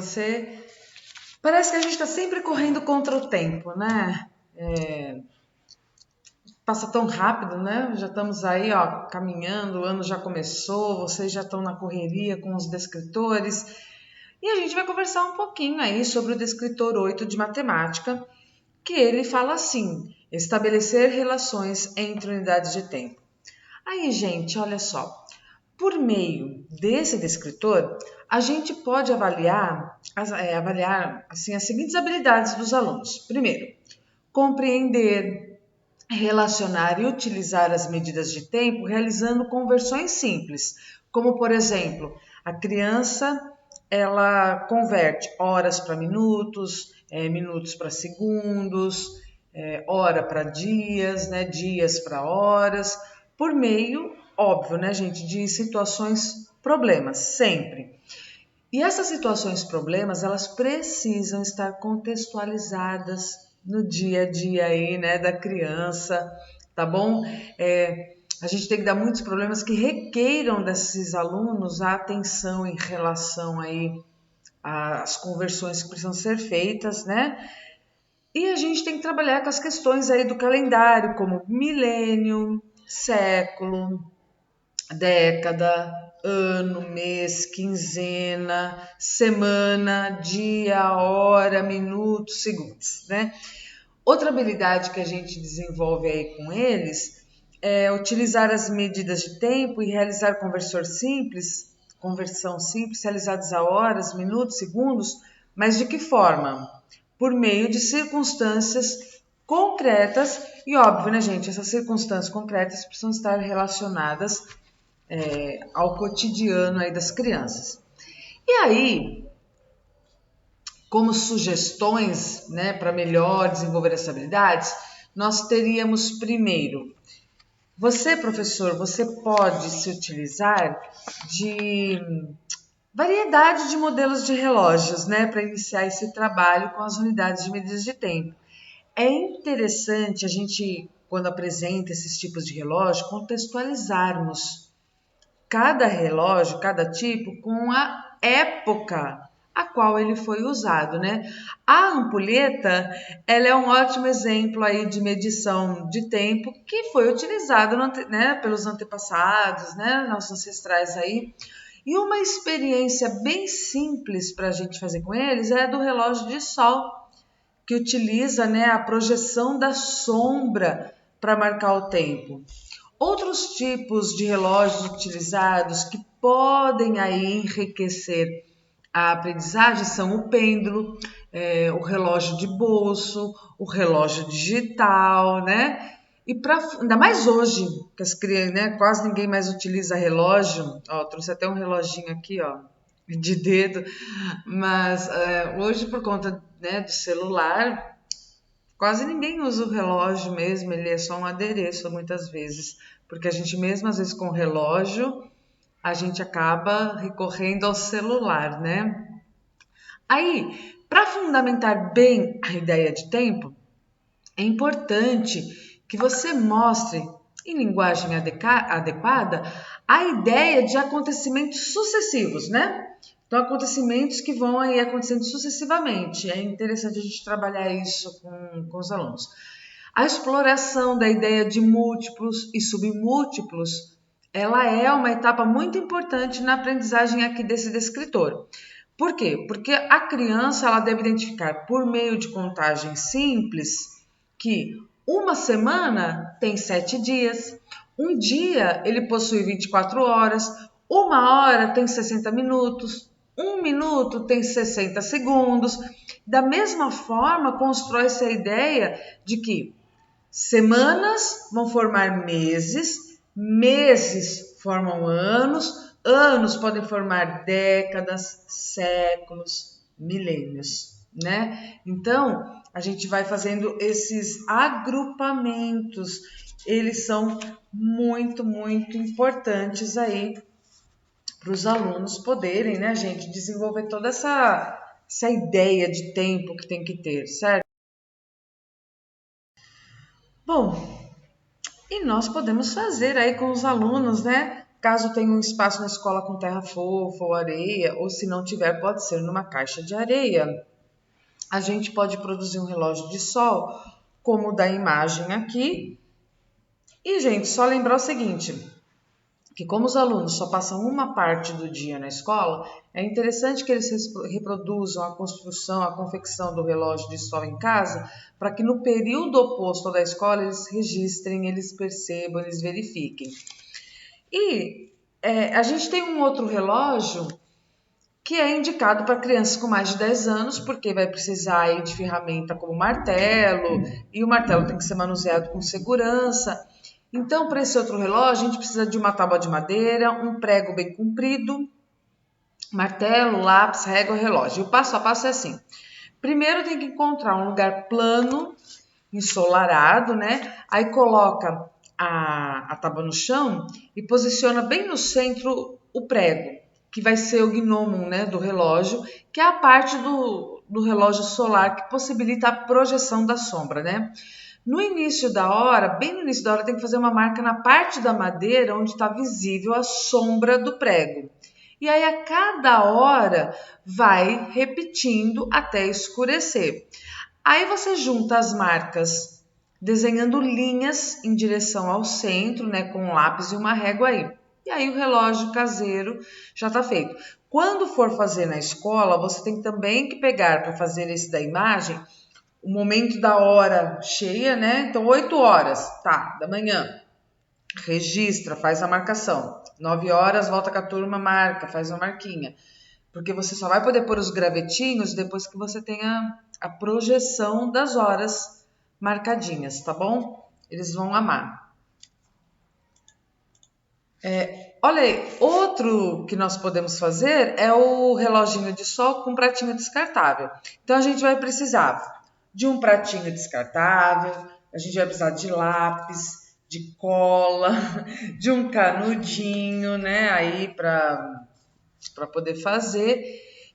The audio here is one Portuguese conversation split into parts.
Você... Parece que a gente está sempre correndo contra o tempo, né? Passa tão rápido, né? Já estamos aí, ó, caminhando, o ano já começou, vocês já estão na correria com os descritores. E a gente vai conversar um pouquinho aí sobre o descritor 8 de matemática, que ele fala assim: estabelecer relações entre unidades de tempo. Aí, gente, olha só. Por meio desse descritor, a gente pode avaliar assim, as seguintes habilidades dos alunos. Primeiro, compreender, relacionar e utilizar as medidas de tempo realizando conversões simples, como por exemplo, a criança ela converte horas para minutos, minutos para segundos, hora para dias, né, dias para horas, por meio, óbvio, né, gente, de situações problemas, sempre. E essas situações problemas, elas precisam estar contextualizadas no dia a dia aí, né, da criança, tá bom? A gente tem que dar muitos problemas que requeiram desses alunos a atenção em relação aí às conversões que precisam ser feitas, né? E a gente tem que trabalhar com as questões aí do calendário, como milênio, século, década, ano, mês, quinzena, semana, dia, hora, minuto, segundos, né? Outra habilidade que a gente desenvolve aí com eles é utilizar as medidas de tempo e realizar conversão simples realizadas a horas, minutos, segundos, mas de que forma? Por meio de circunstâncias concretas e óbvio, né, gente? Essas circunstâncias concretas precisam estar relacionadas ao cotidiano aí das crianças. E aí, como sugestões, né, para melhor desenvolver essas habilidades, nós teríamos primeiro, você, professor, você pode se utilizar de variedade de modelos de relógios, né, para iniciar esse trabalho com as unidades de medidas de tempo. É interessante a gente, quando apresenta esses tipos de relógio, contextualizarmos cada relógio, cada tipo, com a época a qual ele foi usado, né? A ampulheta, ela é um ótimo exemplo aí de medição de tempo que foi utilizado, né, pelos antepassados, né, nossos ancestrais aí. E uma experiência bem simples para a gente fazer com eles é a do relógio de sol, que utiliza, né, a projeção da sombra para marcar o tempo. Outros tipos de relógios utilizados que podem aí enriquecer a aprendizagem são o pêndulo, o relógio de bolso, o relógio digital, né? E ainda mais hoje, que as crianças, né, quase ninguém mais utiliza relógio. Ó, trouxe até um reloginho aqui, ó, de dedo, mas hoje por conta, né, do celular, quase ninguém usa o relógio mesmo, ele é só um adereço muitas vezes, porque a gente mesmo às vezes com o relógio, a gente acaba recorrendo ao celular, né? Aí, para fundamentar bem a ideia de tempo, é importante que você mostre em linguagem adequada a ideia de acontecimentos sucessivos, né? Então, acontecimentos que vão aí acontecendo sucessivamente. É interessante a gente trabalhar isso com os alunos. A exploração da ideia de múltiplos e submúltiplos, ela é uma etapa muito importante na aprendizagem aqui desse descritor. Por quê? Porque a criança ela deve identificar por meio de contagem simples que uma semana tem 7 dias, um dia ele possui 24 horas, uma hora tem 60 minutos, um minuto tem 60 segundos. Da mesma forma, constrói-se a ideia de que semanas vão formar meses, meses formam anos, anos podem formar décadas, séculos, milênios, né? Então, a gente vai fazendo esses agrupamentos, eles são muito, muito importantes aí para os alunos poderem, né, gente, desenvolver toda essa ideia de tempo que tem que ter, certo? Bom, e nós podemos fazer aí com os alunos, né, Caso tenha um espaço na escola com terra fofa ou areia, ou se não tiver, pode ser numa caixa de areia. A gente pode produzir um relógio de sol, como o da imagem aqui. E, gente, só lembrar o seguinte, que como os alunos só passam uma parte do dia na escola, é interessante que eles reproduzam a construção, a confecção do relógio de sol em casa, para que no período oposto ao da escola eles registrem, eles percebam, eles verifiquem. E a gente tem um outro relógio que é indicado para crianças com mais de 10 anos, porque vai precisar aí de ferramenta como martelo, e o martelo tem que ser manuseado com segurança. Então, para esse outro relógio, a gente precisa de uma tábua de madeira, um prego bem comprido, martelo, lápis, régua e relógio. E o passo a passo é assim. Primeiro tem que encontrar um lugar plano, ensolarado, né? Aí coloca a tábua no chão e posiciona bem no centro o prego, que vai ser o gnomon, né, do relógio, que é a parte do relógio solar que possibilita a projeção da sombra, né? No início da hora, bem no início da hora, tem que fazer uma marca na parte da madeira onde está visível a sombra do prego. E aí, a cada hora, vai repetindo até escurecer. Aí você junta as marcas, desenhando linhas em direção ao centro, né, com um lápis e uma régua aí. E aí o relógio caseiro já está feito. Quando for fazer na escola, você tem também que pegar para fazer esse da imagem o momento da hora cheia, né? Então, 8 horas, tá, da manhã. Registra, faz a marcação. 9 horas, volta com a turma, marca, faz uma marquinha. Porque você só vai poder pôr os gravetinhos depois que você tenha a projeção das horas marcadinhas, tá bom? Eles vão amar. Olha aí, outro que nós podemos fazer é o reloginho de sol com pratinho descartável. Então, a gente vai precisar de um pratinho descartável, a gente vai precisar de lápis, de cola, de um canudinho, né, aí para poder fazer.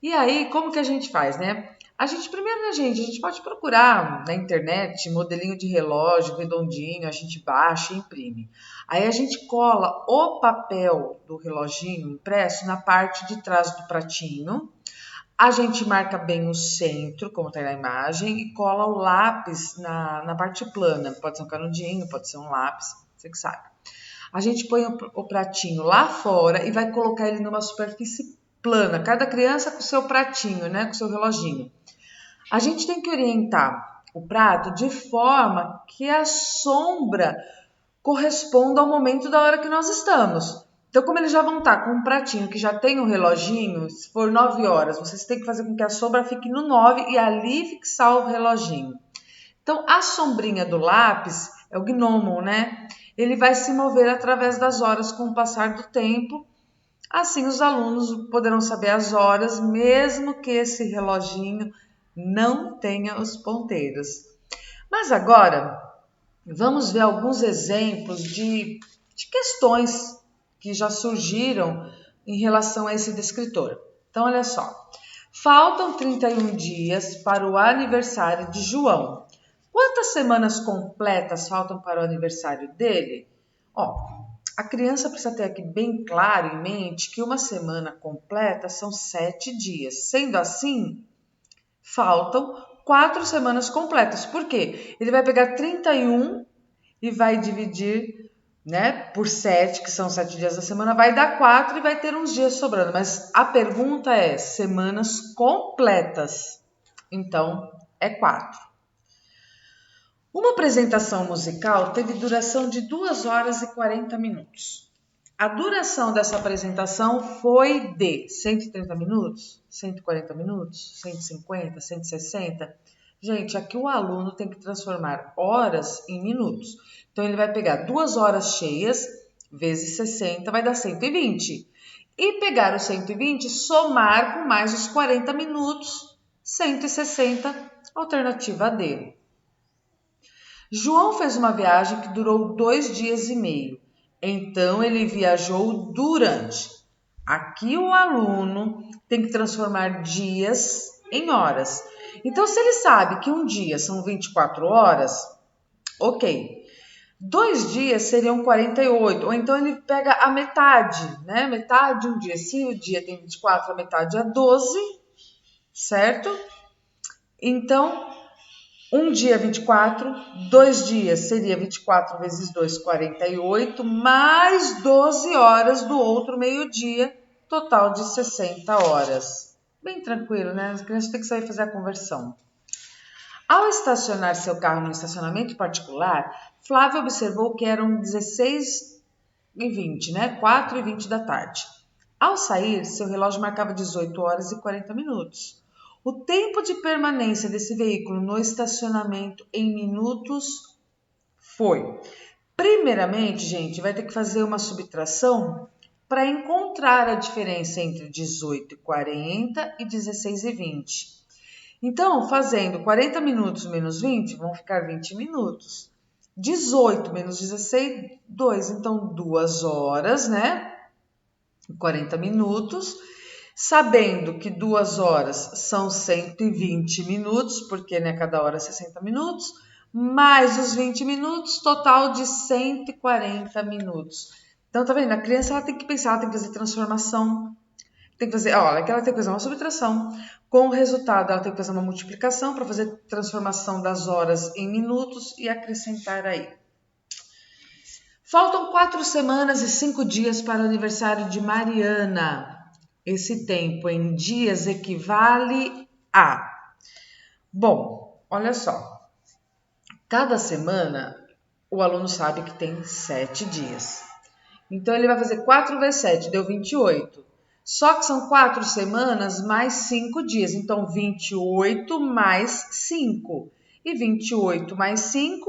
E aí, como que a gente faz, né? A gente, primeiro, né, gente, a gente pode procurar na internet modelinho de relógio redondinho, a gente baixa e imprime. Aí a gente cola o papel do reloginho impresso na parte de trás do pratinho. A gente marca bem o centro, como está na imagem, e cola o lápis na parte plana. Pode ser um canudinho, pode ser um lápis, você que sabe. A gente põe o pratinho lá fora e vai colocar ele numa superfície plana. Cada criança com o seu pratinho, né, com o seu reloginho. A gente tem que orientar o prato de forma que a sombra corresponda ao momento da hora que nós estamos. Então, como eles já vão estar com um pratinho que já tem um reloginho, se for 9 horas, vocês têm que fazer com que a sombra fique no 9 e ali fixar o reloginho. Então, a sombrinha do lápis é o gnomon, né? Ele vai se mover através das horas com o passar do tempo. Assim, os alunos poderão saber as horas, mesmo que esse reloginho não tenha os ponteiros. Mas agora, vamos ver alguns exemplos de questões que já surgiram em relação a esse descritor. Então, olha só. Faltam 31 dias para o aniversário de João. Quantas semanas completas faltam para o aniversário dele? Ó, a criança precisa ter aqui bem claro em mente que uma semana completa são 7 dias. Sendo assim, faltam 4 semanas completas. Por quê? Ele vai pegar 31 e vai dividir, né, por 7, que são 7 dias da semana, vai dar 4 e vai ter uns dias sobrando. Mas a pergunta é semanas completas. Então, é 4. Uma apresentação musical teve duração de 2 horas e 40 minutos. A duração dessa apresentação foi de 130 minutos, 140 minutos, 150, 160. Gente, aqui o aluno tem que transformar horas em minutos. Então, ele vai pegar 2 horas cheias, vezes 60, vai dar 120. E pegar os 120, somar com mais os 40 minutos, 160, alternativa D. João fez uma viagem que durou 2 dias e meio. Então, ele viajou durante. Aqui o aluno tem que transformar dias em horas. Então, se ele sabe que um dia são 24 horas, ok. 2 dias seriam 48, ou então ele pega a metade, né? Metade de um dia. Se o dia tem 24, a metade é 12, certo? Então, um dia 24, 2 dias seria 24 vezes 2, 48, mais 12 horas do outro meio-dia, total de 60 horas. Bem tranquilo, né? As crianças têm que sair fazer a conversão. Ao estacionar seu carro no estacionamento particular, Flávia observou que eram 16h20, né? 4h20 da tarde. Ao sair, seu relógio marcava 18 horas e 40 minutos. O tempo de permanência desse veículo no estacionamento em minutos foi. Primeiramente, gente, vai ter que fazer uma subtração para encontrar a diferença entre 18h40 e 16h20. Então, fazendo 40 minutos menos 20, vão ficar 20 minutos. 18 menos 16, 2. Então, 2 horas, né? 40 minutos. Sabendo que 2 horas são 120 minutos, porque né, cada hora é 60 minutos, mais os 20 minutos, total de 140 minutos. Então, tá vendo? A criança ela tem que pensar, ela tem que fazer transformação, tem que fazer, olha, que ela tem que fazer uma subtração, com o resultado ela tem que fazer uma multiplicação para fazer transformação das horas em minutos e acrescentar aí. Faltam 4 semanas e 5 dias para o aniversário de Mariana. Esse tempo em dias equivale a... Bom, olha só. Cada semana o aluno sabe que tem 7 dias. Então ele vai fazer 4 vezes 7, deu 28. Só que são 4 semanas mais 5 dias. Então 28 mais 5. E 28 mais 5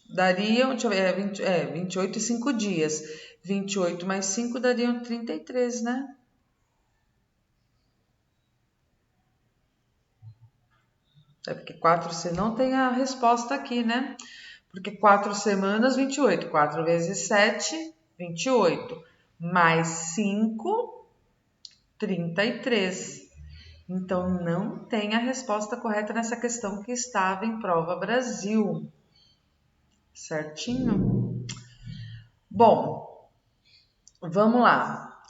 dariam, deixa eu ver, 28 e 5 dias. 28 mais 5 dariam 33, né? É porque 4 você não tem a resposta aqui, né? Porque 4 semanas, 28. 4 vezes 7, 28. Mais 5, 33. Então, não tem a resposta correta nessa questão que estava em Prova Brasil. Certinho? Bom, vamos lá.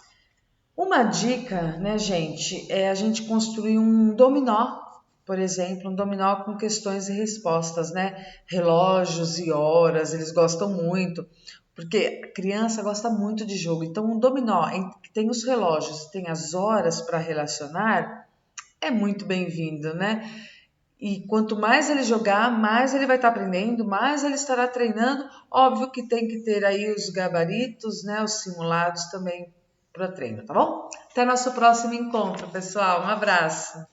Uma dica, né, gente, é a gente construir um dominó, por exemplo, um dominó com questões e respostas, né? Relógios e horas, eles gostam muito, porque a criança gosta muito de jogo. Então, um dominó que tem os relógios, tem as horas para relacionar, é muito bem-vindo, né? E quanto mais ele jogar, mais ele vai estar aprendendo, mais ele estará treinando. Óbvio que tem que ter aí os gabaritos, né? Os simulados também para treino, tá bom? Até nosso próximo encontro, pessoal. Um abraço!